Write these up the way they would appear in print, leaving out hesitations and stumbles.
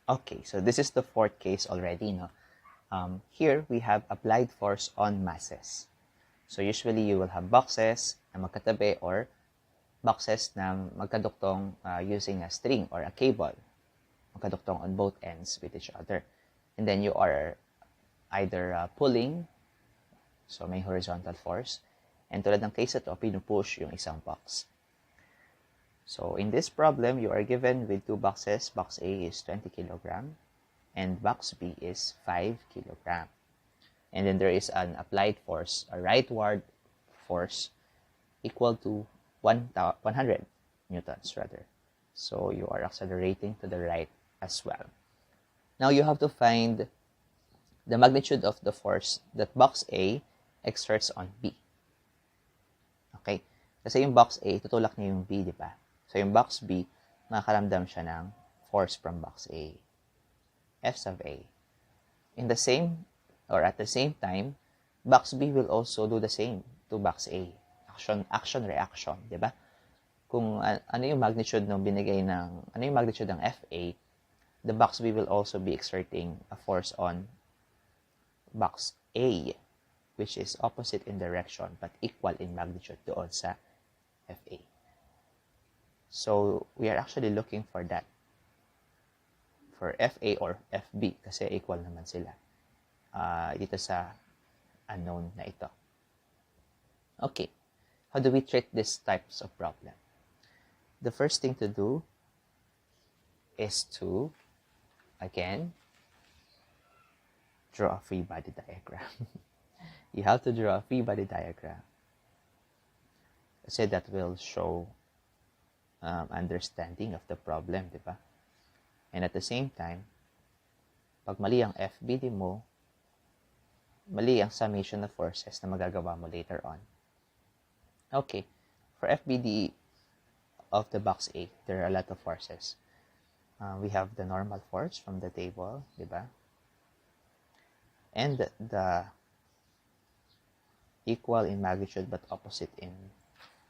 Okay, so this is the fourth case already, no? Here, we have applied force on masses. So usually, you will have boxes na magkatabi or boxes na magkaduktong using a string or a cable. Magkaduktong on both ends with each other. And then you are either pulling, so may horizontal force, and tulad ng case ito, pinupush yung isang box. So in this problem, you are given with two boxes. Box A is 20 kilogram and box B is 5 kilogram. And then there is an applied force, a rightward force equal to 100 newtons rather. So you are accelerating to the right as well. Now you have to find the magnitude of the force that box A exerts on B. Okay? Kasi yung box A, tutulak niya yung B, di ba? So yung box B, makakaramdam siya ng force from box A. F sub A. In the same, or at the same time, box B will also do the same to box A. Action, reaction, di ba? Kung ano yung magnitude ng ano yung magnitude ng FA, the box B will also be exerting a force on box A, which is opposite in direction but equal in magnitude doon sa FA. So, we are actually looking for that. For FA or FB kasi equal naman sila dito sa unknown na ito. Okay. How do we treat these types of problem? The first thing to do is to, again, draw a free body diagram. You have to draw a free body diagram. Kasi that will show understanding of the problem, di ba? And at the same time, pag mali ang FBD mo, mali ang summation of forces na magagawa mo later on. Okay, for FBD of the box A, there are a lot of forces. We have the normal force from the table, di ba? And the equal in magnitude but opposite in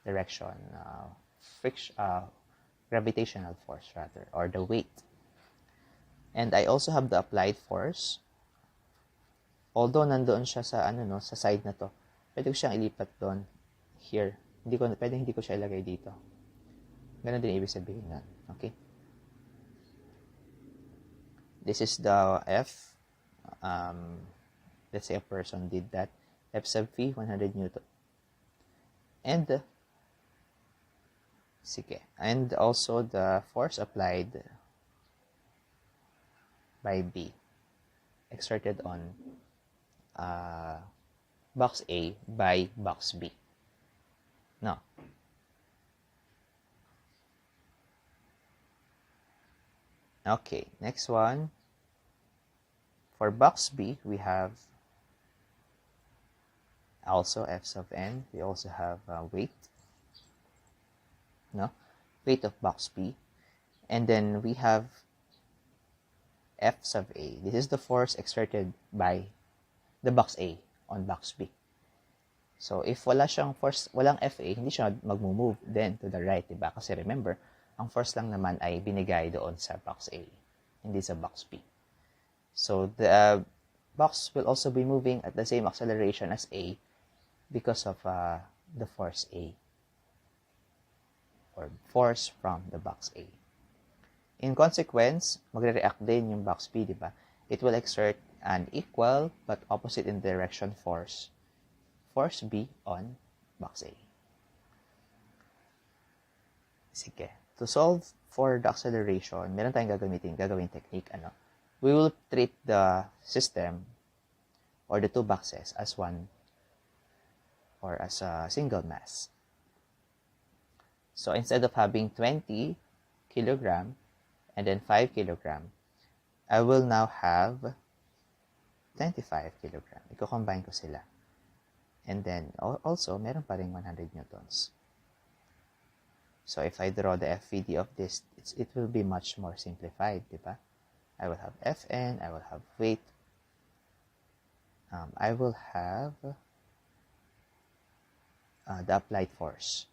direction, gravitational force rather, or the weight. And I also have the applied force. Although nandoon siya sa sa side na to, pwede ko siyang ilipat doon here. Hindi ko siya ilagay dito. Ganun din ibig sabihin nun. Okay? This is the F. Let's say a person did that. F sub V, 100 Newton. And also the force applied by B exerted on box A by box B. Now, okay, next one. For box B, we have also F sub N. We also have weight. Weight of box B. And then we have F sub A. This is the force exerted by the box A on box B. So, if wala siyang force, walang FA, hindi siya mag-move then to the right, diba? Kasi remember, ang force lang naman ay binigay doon sa box A, hindi sa box B. So, the box will also be moving at the same acceleration as A because of the force A, or force from the box A. In consequence, magre-react din yung box B, diba? It will exert an equal but opposite in direction force B on box A. Sige. To solve for the acceleration, meron tayong gagawin technique. We will treat the system or the two boxes as one or as a single mass. So instead of having 20 kilogram and then 5 kilogram, I will now have 25 kilogram. Iko-combine ko sila. And then, also, meron pa rin 100 newtons. So, if I draw the FVD of this, it will be much more simplified, di ba? I will have Fn, I will have weight, I will have the applied force.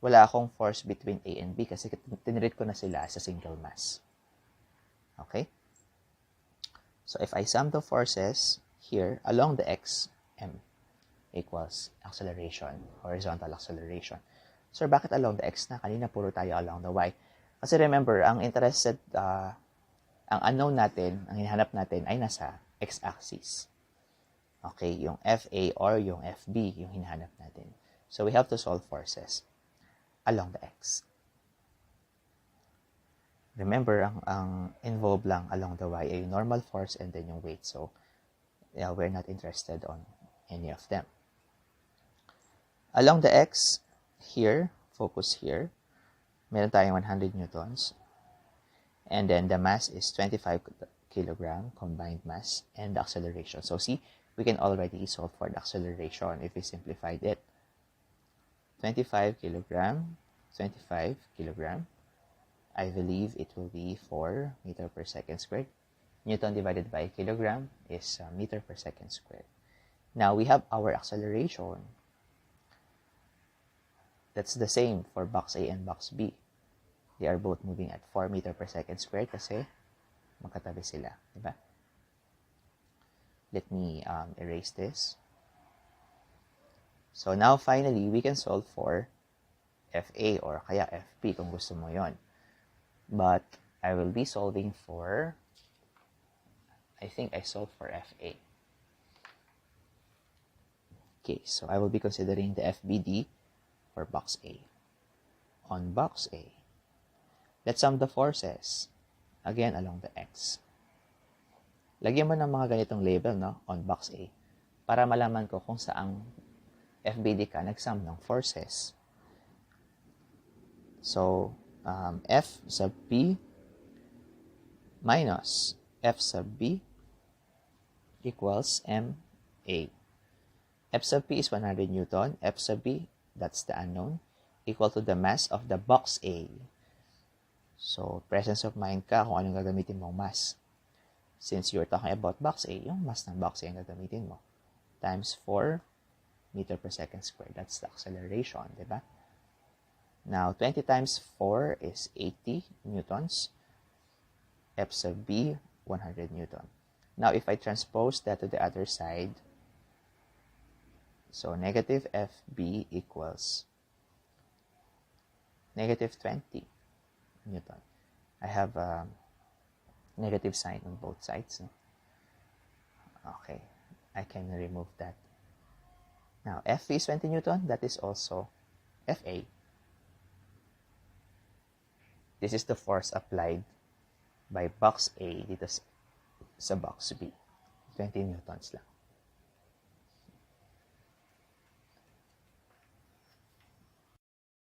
Wala akong force between A and B kasi tinreat ko na sila as a single mass. Okay? So if I sum the forces here along the x, m equals acceleration, horizontal acceleration. So bakit along the x na? Kanina puro tayo along the y. Kasi remember, ang unknown natin, ang hinahanap natin ay nasa x-axis. Okay, yung FA or yung FB, yung hinahanap natin. So we have to solve forces along the x. Remember, ang involved lang along the y ay normal force and then yung weight. So yeah, we're not interested on any of them. Along the x, here, focus here, meron tayong 100 newtons. And then the mass is 25 kilogram combined mass and the acceleration. So see, we can already solve for the acceleration if we simplified it. 25 kilogram, 25 kilogram. I believe it will be 4 meter per second squared. Newton divided by kilogram is meter per second squared. Now we have our acceleration. That's the same for box A and box B. They are both moving at 4 meter per second squared kasi magkatabi sila, diba? Let me erase this. So now finally, we can solve for FA or kaya FP kung gusto mo yon. But I will be solving for, I think I solved for FA. Okay, so I will be considering the FBD for box A. On box A, let's sum the forces, again along the x. Lagyan mo ng mga ganitong label, no, on box A, para malaman ko kung saang FBD ka nagsum ng forces. So, F sub P minus F sub B equals MA. F sub P is 100 Newton. F sub B, that's the unknown, equal to the mass of the box A. So, presence of mind ka kung anong gagamitin mong mass. Since you're talking about box A, yung mass ng box A ang gagamitin mo. Times 4 meter per second squared. That's the acceleration, diba? Now, 20 times 4 is 80 newtons. F sub B, 100 Newton. Now, if I transpose that to the other side, so negative FB equals negative 20 Newton. I have a negative sign on both sides. No? Okay, I can remove that. Now, F is 20 Newton. That is also FA. This is the force applied by box A dito sa box B. 20 newtons lang.